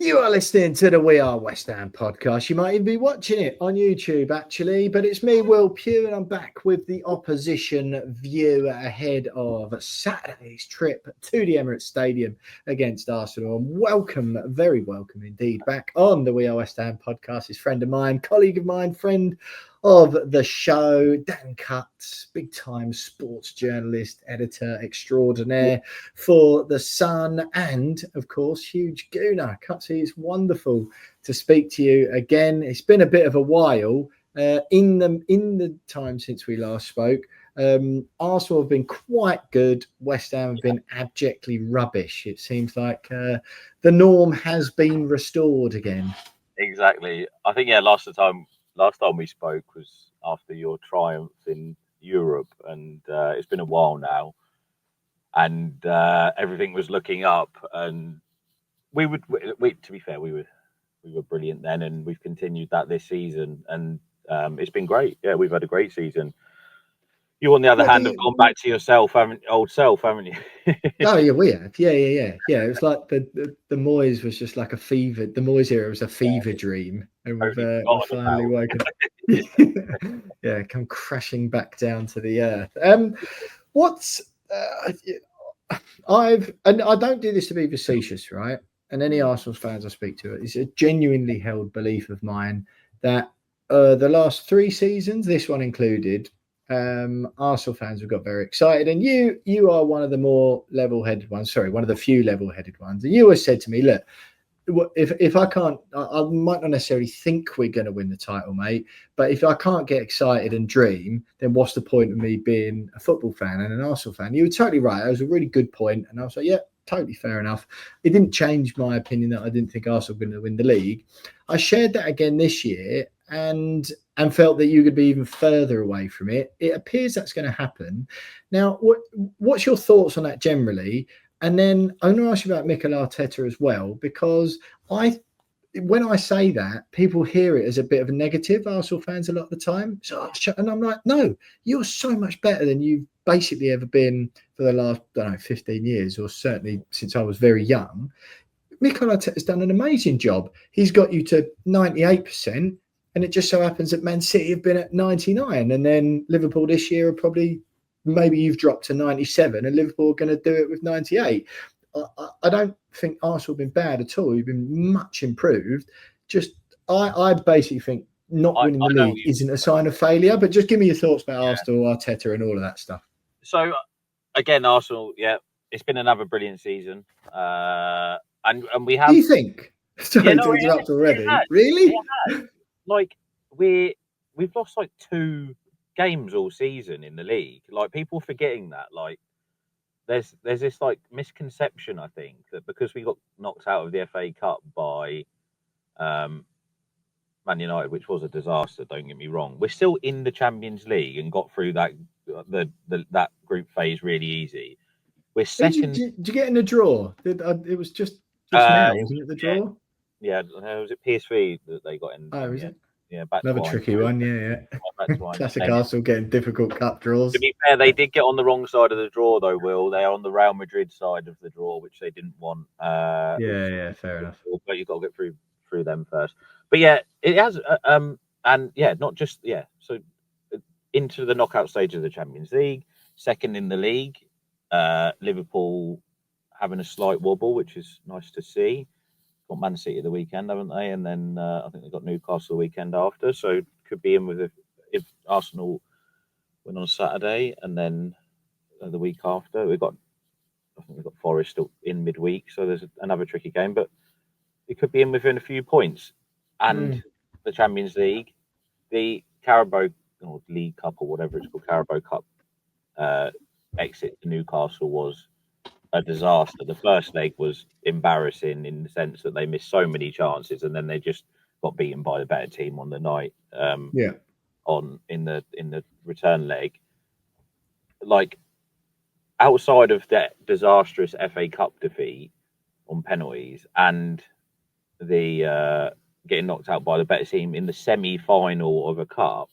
You are listening to the We Are West Ham podcast. You might even be watching it on YouTube, actually. But it's me, Will Pugh, and I'm back with the opposition view ahead of Saturday's trip to the Emirates Stadium against Arsenal. And welcome, very welcome indeed, back on the We Are West Ham podcast. His friend of mine, colleague of mine, friend of the show, Dan Cutts, big-time sports journalist, editor extraordinaire for The Sun, and, of course, huge gooner. Cutsy, it's wonderful to speak to you again. It's been a bit of a while. In the time since we last spoke, Arsenal have been quite good. West Ham have been abjectly rubbish. It seems like the norm has been restored again. Exactly. I think, last time we spoke was after your triumph in Europe, and it's been a while now, and everything was looking up, and we to be fair, we were brilliant then, and we've continued that this season, and it's been great. Yeah, we've had a great season. You, on the other hand, have gone back to yourself, old self, haven't you? Oh yeah, we have. Yeah. It was like the Moyes was just like a fever. The Moyes era was a fever dream, and we've finally woken up. Yeah, come crashing back down to the earth. And I don't do this to be facetious, right? And any Arsenal fans I speak to, it's a genuinely held belief of mine that the last 3 seasons, this one included, Arsenal fans have got very excited, and you are one of the more level-headed ones. Sorry, one of the few level-headed ones. And you always said to me, look, if I can't, I might not necessarily think we're going to win the title, mate, but if I can't get excited and dream, then what's the point of me being a football fan and an Arsenal fan? You were totally right. That was a really good point, and I was like, yeah, totally fair enough. It didn't change my opinion that I didn't think Arsenal were going to win the league. I shared that again this year, and felt that you could be even further away from it. It appears that's going to happen. Now, what's your thoughts on that generally? And then I'm going to ask you about Mikel Arteta as well, because when I say that, people hear it as a bit of a negative, Arsenal fans, a lot of the time. And I'm like, no, you're so much better than you've basically ever been for the last, 15 years, or certainly since I was very young. Mikel Arteta's done an amazing job. He's got you to 98%. And it just so happens that Man City have been at 99, and then Liverpool this year are probably, maybe you've dropped to 97, and Liverpool are going to do it with 98. I don't think Arsenal have been bad at all. You've been much improved. Just I basically think not winning the league isn't a sign of failure. But just give me your thoughts about Arsenal, Arteta, and all of that stuff. So again, Arsenal, it's been another brilliant season, and we have. Do you think? Sorry to interrupt already. Really? Like we've lost like 2 games all season in the league. Like, people forgetting that. Like, there's this like misconception, I think, that because we got knocked out of the FA Cup by Man United, which was a disaster, don't get me wrong, we're still in the Champions League and got through that that group phase really easy. We're second. Did you get in the draw? It was just now, wasn't it? The draw. Yeah, was it PSV that they got in? Oh, is it? Yeah, back another tricky one. Yeah. Classic Arsenal getting difficult cup draws. To be fair, they did get on the wrong side of the draw, though. Will they are on the Real Madrid side of the draw, which they didn't want. Fair enough. But you've got to get through them first. But yeah, it has. And yeah, not just So into the knockout stage of the Champions League, second in the league. Liverpool having a slight wobble, which is nice to see. Got Man City the weekend, haven't they? And then I think they've got Newcastle the weekend after. So could be in with if Arsenal win on Saturday, and then the week after we've got Forest in midweek. So there's another tricky game, but it could be in within a few points. And the Champions League, the Carabao or League Cup or whatever it's called, Carabao Cup exit to Newcastle was a disaster. The first leg was embarrassing in the sense that they missed so many chances, and then they just got beaten by the better team on the night. In the return leg. Like, outside of that disastrous FA Cup defeat on penalties and the getting knocked out by the better team in the semi-final of a cup,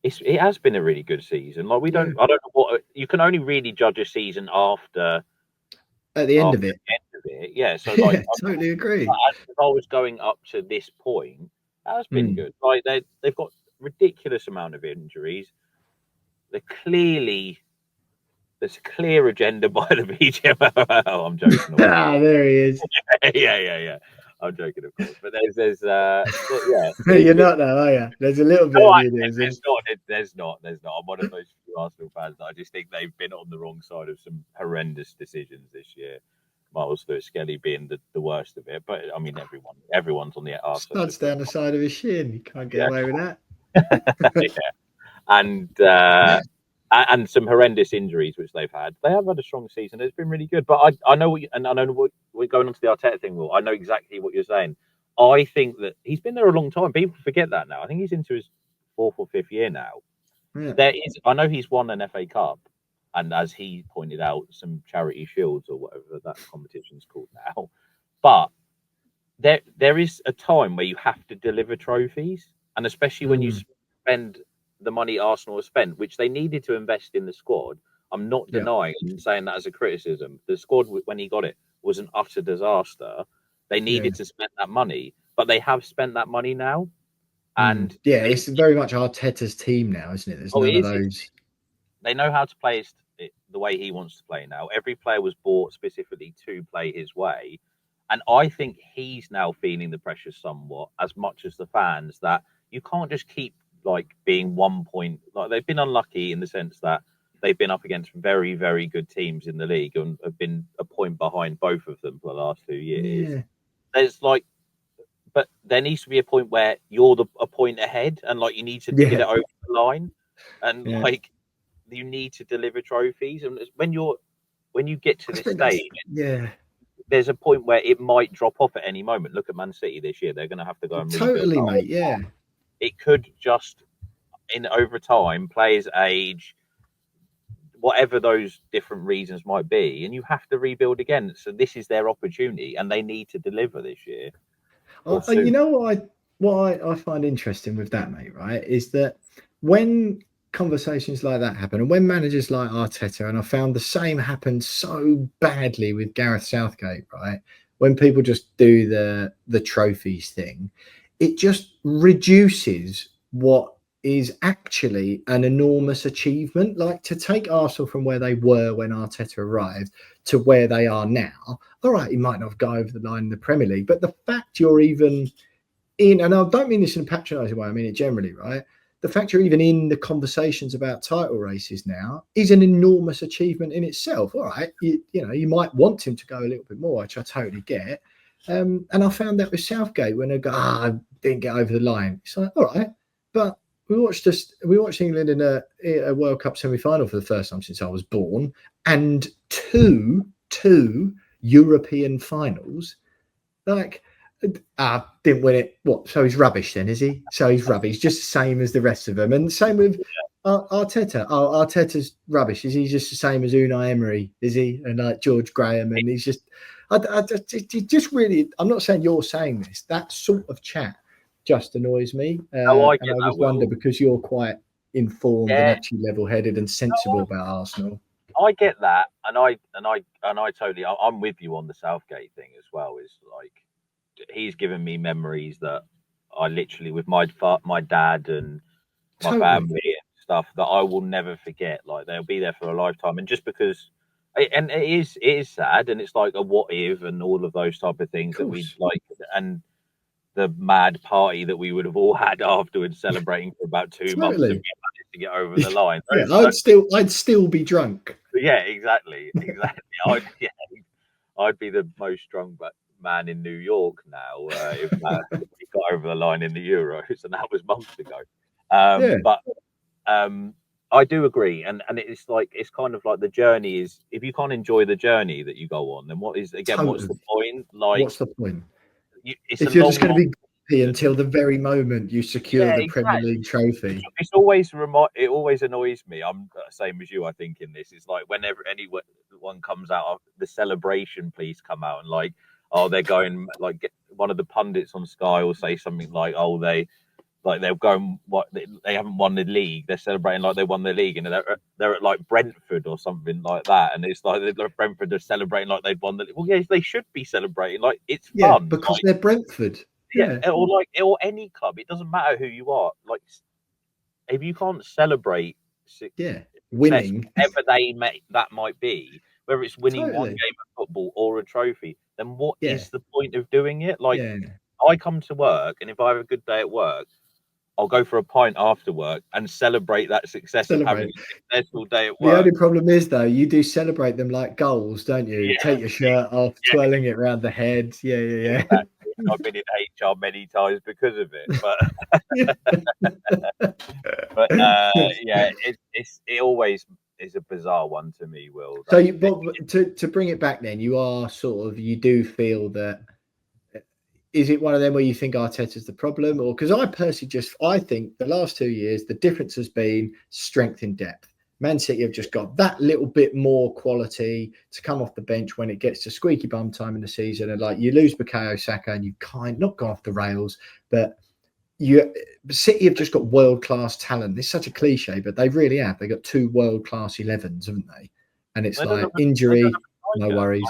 it has been a really good season. Like, I don't know what you can only really judge a season after. At the end of it. it. Yeah, so Yeah, like totally agree. as I was going up to this point, that's been good. Like they've got ridiculous amount of injuries. They're clearly there's a clear agenda by the BGMOL. I'm joking. There he is. yeah. I'm joking, of course. But You're not though, are you? There's a little bit no, of you. there's not. I'm one of those few Arsenal fans that I just think they've been on the wrong side of some horrendous decisions this year. Miles Lewis-Skelly being the worst of it, but I mean everyone's on the Arsenal. Studs down the side of his shin. You can't get away with that. And some horrendous injuries which they've had. They have had a strong season. It's been really good. But I know I know what we're going on to the Arteta thing. Will I know exactly what you're saying? I think that he's been there a long time. People forget that now. I think he's into his 4th or 5th year now. Yeah. I know he's won an FA Cup, and as he pointed out, some charity shields or whatever that competition's called now. But there is a time where you have to deliver trophies, and especially when you spend the money Arsenal have spent, which they needed to invest in the squad. I'm not denying and saying that as a criticism. The squad, when he got it, was an utter disaster. They needed to spend that money, but they have spent that money now. And it's very much Arteta's team now, isn't it? There's none of those. They know how to play it the way he wants to play now. Every player was bought specifically to play his way. And I think he's now feeling the pressure somewhat, as much as the fans, that you can't just keep like being 1 point. Like they've been unlucky in the sense that they've been up against very, very good teams in the league and have been a point behind both of them for the last 2 years. Yeah. There's like, but there needs to be a point where you're a point ahead and like you need to get it over the line, and like you need to deliver trophies. And when you get to this stage, there's a point where it might drop off at any moment. Look at Man City this year; they're going to have to go and rebuild. Mate. Yeah, it could just over time, players age, whatever those different reasons might be, and you have to rebuild again. So this is their opportunity, and they need to deliver this year. You know what I find interesting with that, mate, right, is that when conversations like that happen and when managers like Arteta, and I found the same happened so badly with Gareth Southgate, right, when people just do the trophies thing, it just reduces what is actually an enormous achievement. Like to take Arsenal from where they were when Arteta arrived to where they are now. All right, he might not go over the line in the Premier League, but the fact you're even in, and I don't mean this in a patronising way, I mean it generally, right? The fact you're even in the conversations about title races now is an enormous achievement in itself. All right, you know, you might want him to go a little bit more, which I totally get. And I found that with Southgate when they go, I didn't get over the line. It's like, all right, but we watched England in a World Cup semi-final for the first time since I was born, and two European finals. Like, didn't win it. What? So he's rubbish then, is he? So he's rubbish, just the same as the rest of them. And same with Arteta. Oh, Arteta's rubbish. Is he just the same as Unai Emery? Is he? And like George Graham, and he's just. It just really. I'm not saying you're saying this. That sort of chat just annoys me. And I just wonder, because you're quite informed and actually level-headed and sensible about Arsenal. I get that, and I totally. I'm with you on the Southgate thing as well. Is like he's given me memories that I literally, with my dad and my family and stuff, that I will never forget. Like they'll be there for a lifetime, and just because. And it is sad, and it's like a what if, and all of those type of things that we like, and the mad party that we would have all had afterwards, celebrating for about 2 months, and we managed to get over the line. I'd still be drunk. Yeah, exactly. I'd be the most drunk man in New York now if we got over the line in the Euros, and that was months ago. But I do agree, and it's like it's kind of like the journey is, if you can't enjoy the journey that you go on, then what's the point? Like, what's the point? If you're just going to be happy until the very moment you secure the Premier League trophy, it's always it always annoys me. I'm the same as you, I think, in this. It's like whenever anyone comes out, the celebration police come out and like, oh, they're going, like, one of the pundits on Sky will say something like, oh, like they'll go and what they haven't won the league. They're celebrating like they won the league, and they're at like Brentford or something like that. And it's like Brentford are celebrating like they've won the league. Well, yes, they should be celebrating. Like it's fun, because like, they're Brentford. or any club. It doesn't matter who you are. Like if you can't celebrate winning, whatever that might be, whether it's winning one game of football or a trophy, then what is the point of doing it? Like I come to work, and if I have a good day at work, I'll go for a pint after work and celebrate that success of having a successful day at work. The only problem is, though, you do celebrate them like goals, don't you? Yeah. Take your shirt off, twirling it around the head. Yeah. Exactly. I've been in HR many times because of it, it always is a bizarre one to me, Will. So, to bring it back, then you do feel that. Is it one of them where you think Arteta's the problem, or because I think the last 2 years the difference has been strength in depth. Man City have just got that little bit more quality to come off the bench when it gets to squeaky bum time in the season, and like you lose Bukayo Saka and you not go off the rails, but City have just got world class talent. It's such a cliche, but they really have. They got 2 world class 11s, haven't they? And it's like injury, no worries.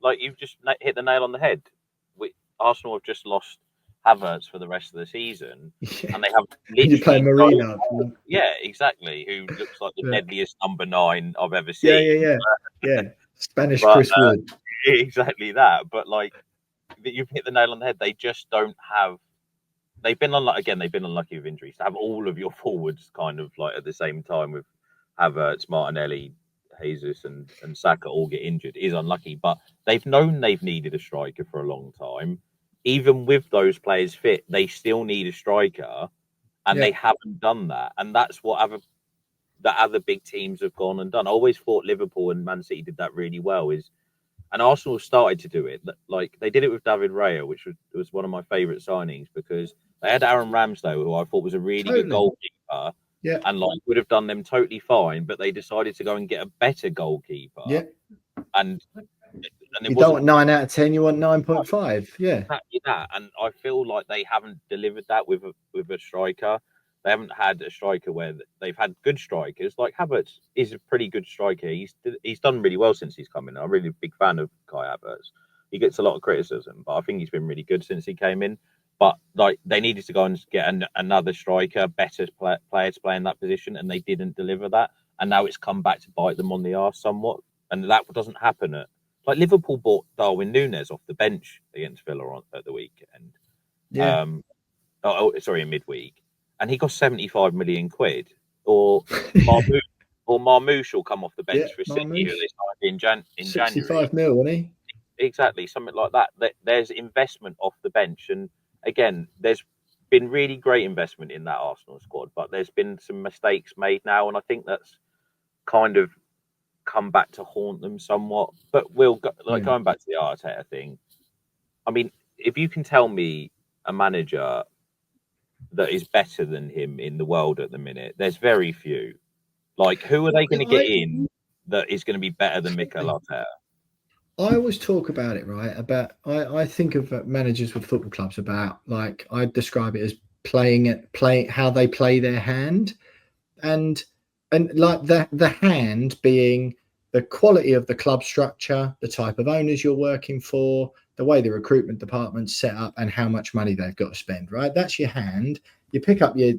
Like you've just hit the nail on the head. Arsenal have just lost Havertz for the rest of the season, and they have literally you play Marina. Exactly. Who looks like the deadliest number 9 I've ever seen. Yeah. Spanish Chris Wood. Exactly that. But like you've hit the nail on the head. They just don't have. They've been unlucky with injuries. To have all of your forwards kind of like at the same time with Havertz, Martinelli, Jesus and Saka all get injured is unlucky, but they've known they've needed a striker for a long time. Even with those players fit, they still need a striker, and they haven't done that. And that's what other big teams have gone and done. I always thought Liverpool and Man City did that really well. And Arsenal started to do it. Like they did it with David Raya, which was one of my favourite signings because they had Aaron Ramsdale, who I thought was a really good goalkeeper. Yeah. And like would have done them totally fine, but they decided to go and get a better goalkeeper. Yeah. And you don't want 9 out of 10, you want 9.5. Yeah. Exactly that. And I feel like they haven't delivered that with a striker. They haven't had a striker where they've had good strikers. Like Havertz is a pretty good striker. He's done really well since he's come in. I'm really a big fan of Kai Havertz. He gets a lot of criticism, but I think he's been really good since he came in. But like they needed to go and get another striker, better player to play in that position, and they didn't deliver that. And now it's come back to bite them on the arse somewhat. And that doesn't happen like Liverpool bought Darwin Núñez off the bench against Villa at the weekend. Yeah. In midweek, and he cost 75 million quid. Or Marmoush will come off the bench for City, who they signed in January. 65 mil, wasn't he? Exactly, something like that. There's investment off the bench, and again, there's been really great investment in that Arsenal squad, but there's been some mistakes made now, and I think that's kind of come back to haunt them somewhat. But going back to the Arteta thing, I mean, if you can tell me a manager that is better than him in the world at the minute, there's very few. Like, who are they going to get in that is going to be better than Mikel Arteta? I always talk about it, right? I think of managers with football clubs about, like, I describe it as playing how they play their hand, and like the hand being the quality of the club structure, the type of owners you're working for, the way the recruitment department's set up, and how much money they've got to spend, right? That's your hand. You pick up your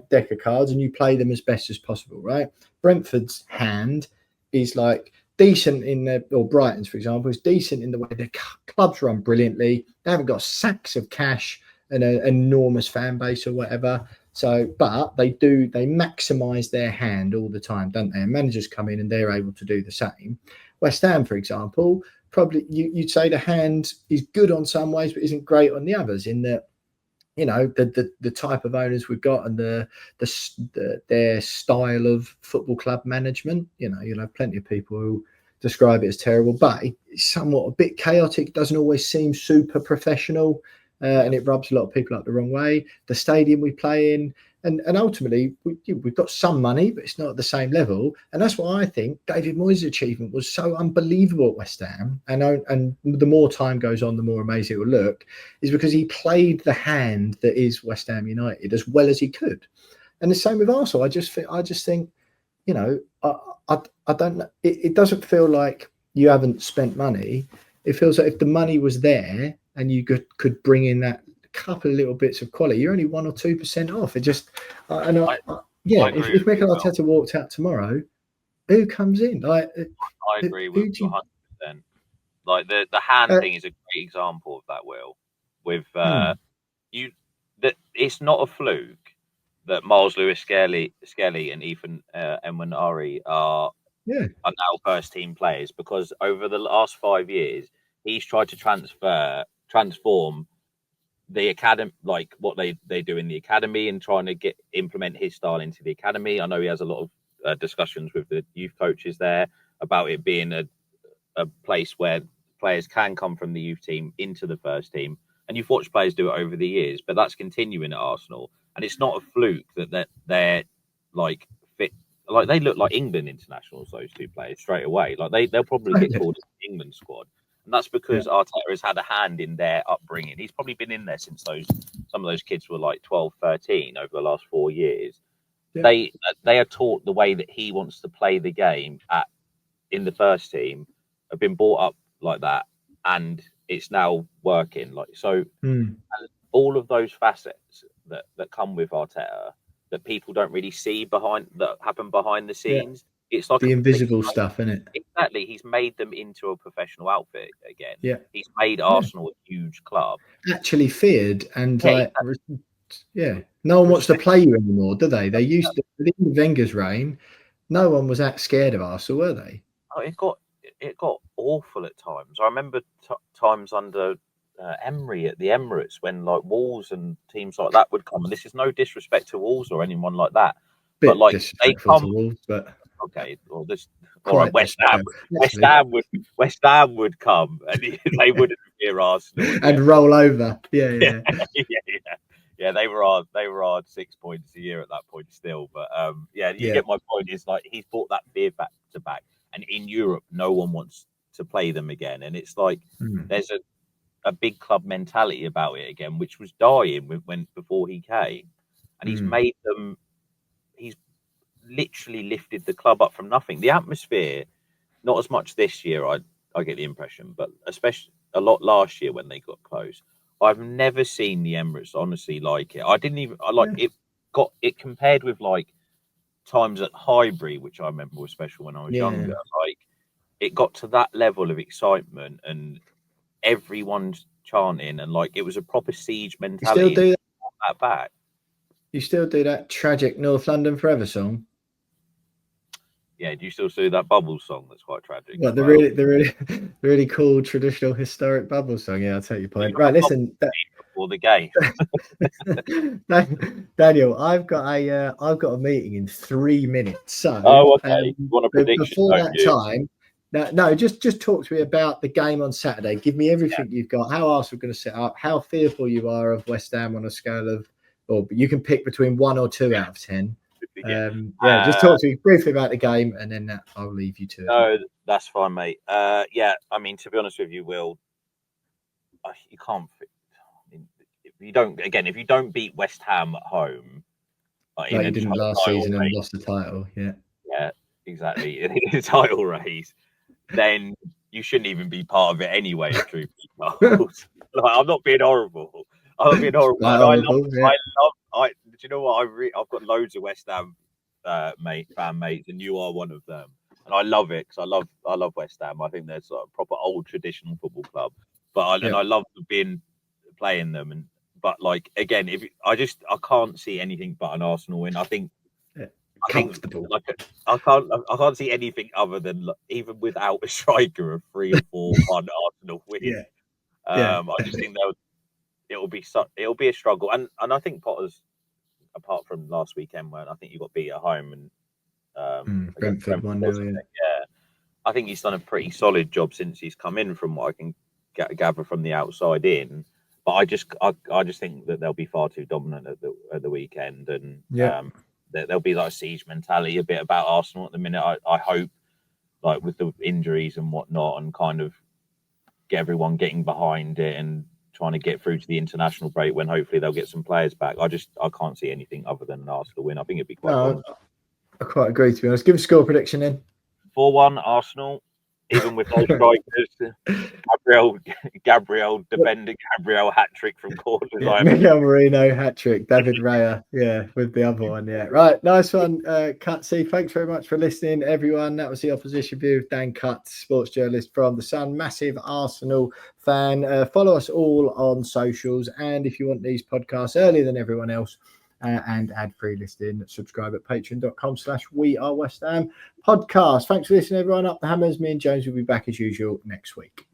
deck of cards and you play them as best as possible, right? Brentford's hand is like decent or Brighton's, for example, is decent in the way their clubs run brilliantly. They haven't got sacks of cash and an enormous fan base or whatever. So, but they maximise their hand all the time, don't they? And managers come in and they're able to do the same. West Ham, for example, probably you'd say the hand is good on some ways, but isn't great on the others. In that, you know, the type of owners we've got and their style of football club management. You know, you'll have plenty of people who describe it as terrible, but it's somewhat a bit chaotic. Doesn't always seem super professional. And it rubs a lot of people up the wrong way. The stadium we play in, And ultimately, we've got some money, but it's not at the same level. And that's why I think David Moyes' achievement was so unbelievable at West Ham. And the more time goes on, the more amazing it will look, is because he played the hand that is West Ham United as well as he could. And the same with Arsenal. I just think, you know, I don't know. It doesn't feel like you haven't spent money. It feels like if the money was there and you could bring in that couple of little bits of quality, you're only 1 or 2% off. It just, if Mikel Arteta walked out tomorrow, who comes in? Like, I agree with you 100%. Like the hand thing is a great example of that. Will with that it's not a fluke that Miles Lewis-Skelly and Ethan Nwaneri are now first team players, because over the last 5 years he's tried to transform the academy, like what they do in the academy, and trying to implement his style into the academy. I know he has a lot of discussions with the youth coaches there about it being a place where players can come from the youth team into the first team, and you've watched players do it over the years, but that's continuing at Arsenal. And it's not a fluke that they're like fit, like they look like England internationals, those two players, straight away. Like they'll probably get called in the England squad. And that's because Arteta has had a hand in their upbringing. He's probably been in there since some of those kids were like 12, 13 over the last 4 years. Yeah. They are taught the way that he wants to play the game in the first team, have been brought up like that, and it's now working. Like so, and all of those facets that come with Arteta that people don't really see that happen behind the scenes. Yeah. It's like the invisible stuff, isn't it? Exactly. He's made them into a professional outfit again. Yeah. He's made Arsenal a huge club. Actually feared and no one wants to play you anymore, do they? They used to, in Wenger's reign, no one was that scared of Arsenal, were they? Oh, it got awful at times. I remember times under Emery at the Emirates when like Wolves and teams like that would come, and this is no disrespect to Wolves or anyone like that, but like they come to Wolves, but okay, well this or West Ham would come and they wouldn't fear Arsenal and roll over. Yeah. They were on 6 points a year at that point still, but you get my point. Is like he's brought that fear factor back, and in Europe no one wants to play them again, and it's like there's a big club mentality about it again, which was dying before he came, and he's made them. He's literally lifted the club up from nothing. The atmosphere, not as much this year, I get the impression, but especially a lot last year when they got close. I've never seen the Emirates honestly like it. It compared with like times at Highbury, which I remember was special when I was younger. Like it got to that level of excitement and everyone's chanting, and like it was a proper siege mentality. You still do that back. You still do that tragic North London Forever song? Yeah, do you still do that Bubble song that's quite tragic? Well, the really cool traditional historic Bubble song. Yeah, I'll take your point. Right, listen. Before the game, Daniel, I've got a meeting in 3 minutes. So, okay. You want a prediction before that time? No, just talk to me about the game on Saturday. Give me everything you've got. How Arsenal are going to set up? How fearful you are of West Ham on a scale of, or you can pick between 1 or 2 out of 10. Just talk to me briefly about the game, and then I'll leave you to it. No, that's fine, mate. I mean, to be honest with you, Will, you can't. If you don't beat West Ham at home, like you didn't last season and lost the title, yeah, exactly, in the title race, then you shouldn't even be part of it anyway. Truth be told, I'm not being horrible. I'm being horrible. Do you know what? I've got loads of West Ham fan mates, and you are one of them. And I love it because I love West Ham. I think they're sort of proper old traditional football club. And I love playing them. But like again, I can't see anything but an Arsenal win. I think comfortable. I can't see anything other than even without a striker, a 3-4-1 Arsenal win. I just think it'll be a struggle, and I think Potter's, apart from last weekend when I think you got beat at home and Brentford 1-0. I think he's done a pretty solid job since he's come in, from what I can gather from the outside in. But I just think that they'll be far too dominant at the weekend, and there'll be like a siege mentality a bit about Arsenal at the minute. I hope, like with the injuries and whatnot, and kind of get everyone getting behind it and trying to get through to the international break when hopefully they'll get some players back. I can't see anything other than an Arsenal win. I think it'd be quite dominant. I quite agree, to be honest. Give a score prediction in. 4-1 Arsenal, even with those strikers. Gabriel defender, Gabriel hat-trick from corners. Yeah, Miguel Marino hat-trick, David Raya, with the other one, Right, nice one, Cutsy. Thanks very much for listening, everyone. That was the Opposition View with Dan Cutts, sports journalist from The Sun, massive Arsenal fan. Follow us all on socials, and if you want these podcasts earlier than everyone else, and ad-free listing, subscribe at patreon.com/wearewestham podcast. Thanks for listening, everyone. Up the hammers. Me and James will be back as usual next week.